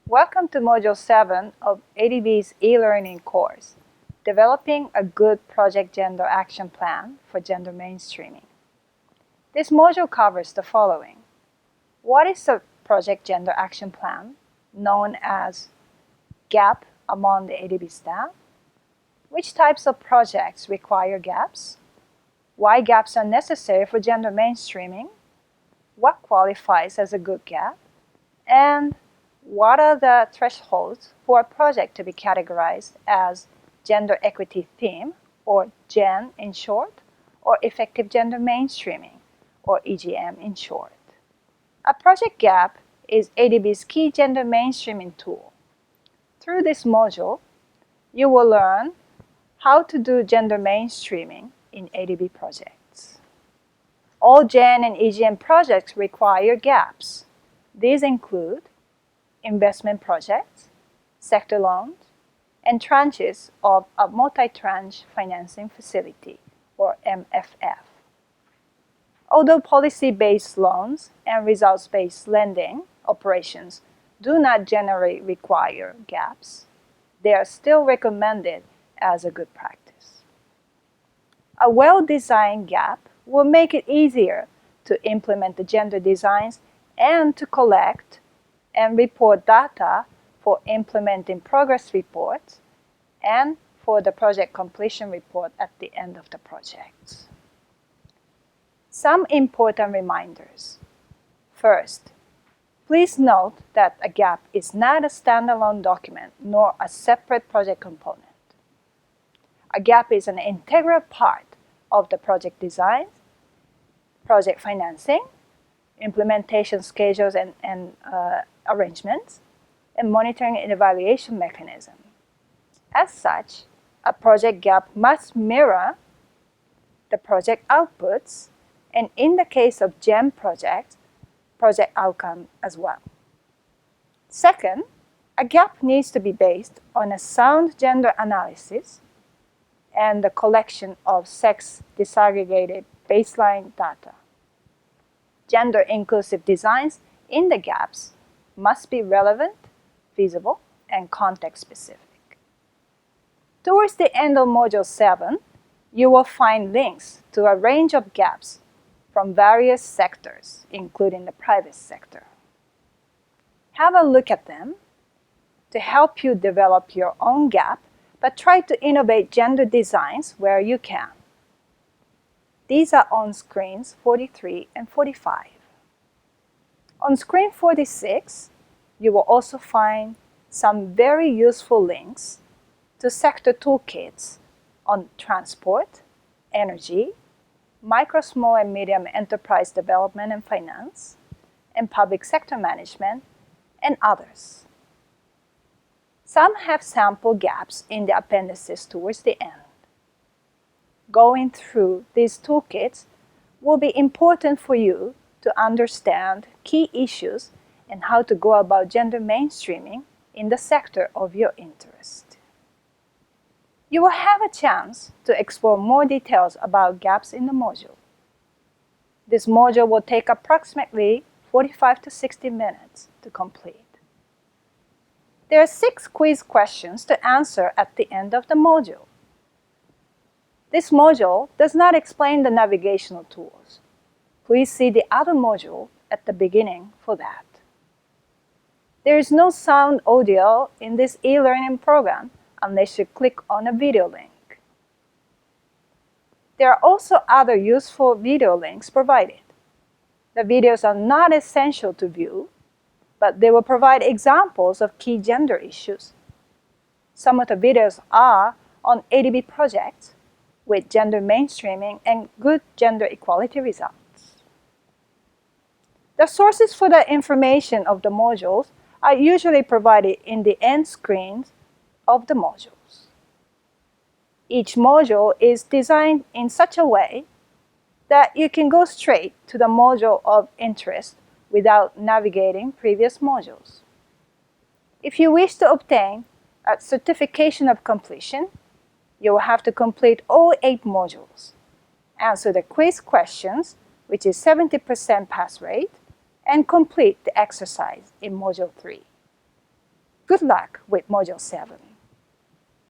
Welcome to Module 7 of ADB's e-learning course, Developing a Good Project Gender Action Plan for Gender Mainstreaming. This module covers the following. What is a Project Gender Action Plan, known as GAP among the ADB staff? Which types of projects require gaps? Why gaps are necessary for gender mainstreaming? What qualifies as a good gap? And what are the thresholds for a project to be categorized as gender equity theme, or GEN in short, or effective gender mainstreaming, or EGM in short? A project gap is ADB's key gender mainstreaming tool. Through this module, you will learn how to do gender mainstreaming in ADB projects. All GEN and EGM projects require gaps. These include investment projects, sector loans, and tranches of a multi-tranche financing facility, or MFF. Although policy-based loans and results-based lending operations do not generally require gaps, they are still recommended as a good practice. A well-designed gap will make it easier to implement the gender designs and to collect and report data for implementing progress reports and for the project completion report at the end of the project. Some important reminders. First, please note that a gap is not a standalone document nor a separate project component. A gap is an integral part of the project design, project financing, implementation schedules and arrangements, and monitoring and evaluation mechanism. As such, a project gap must mirror the project outputs, and in the case of GEM projects, project outcome as well. Second, a gap needs to be based on a sound gender analysis and the collection of sex disaggregated baseline data. Gender-inclusive designs in the gaps must be relevant, feasible, and context-specific. Towards the end of Module 7, you will find links to a range of gaps from various sectors, including the private sector. Have a look at them to help you develop your own gap, but try to innovate gender designs where you can. These are on screens 43 and 45. On screen 46, you will also find some very useful links to sector toolkits on transport, energy, micro, small, and medium enterprise development and finance, and public sector management, and others. Some have sample gaps in the appendices towards the end. Going through these toolkits will be important for you to understand key issues and how to go about gender mainstreaming in the sector of your interest. You will have a chance to explore more details about gaps in the module. This module will take approximately 45 to 60 minutes to complete. There are 6 quiz questions to answer at the end of the module. This module does not explain the navigational tools. Please see the other module at the beginning for that. There is no sound audio in this e-learning program unless you click on a video link. There are also other useful video links provided. The videos are not essential to view, but they will provide examples of key gender issues. Some of the videos are on ADB projects with gender mainstreaming and good gender equality results. The sources for the information of the modules are usually provided in the end screens of the modules. Each module is designed in such a way that you can go straight to the module of interest without navigating previous modules. If you wish to obtain a certification of completion, you will have to complete all 8 modules, answer the quiz questions, which is 70% pass rate, and complete the exercise in Module 3. Good luck with Module 7.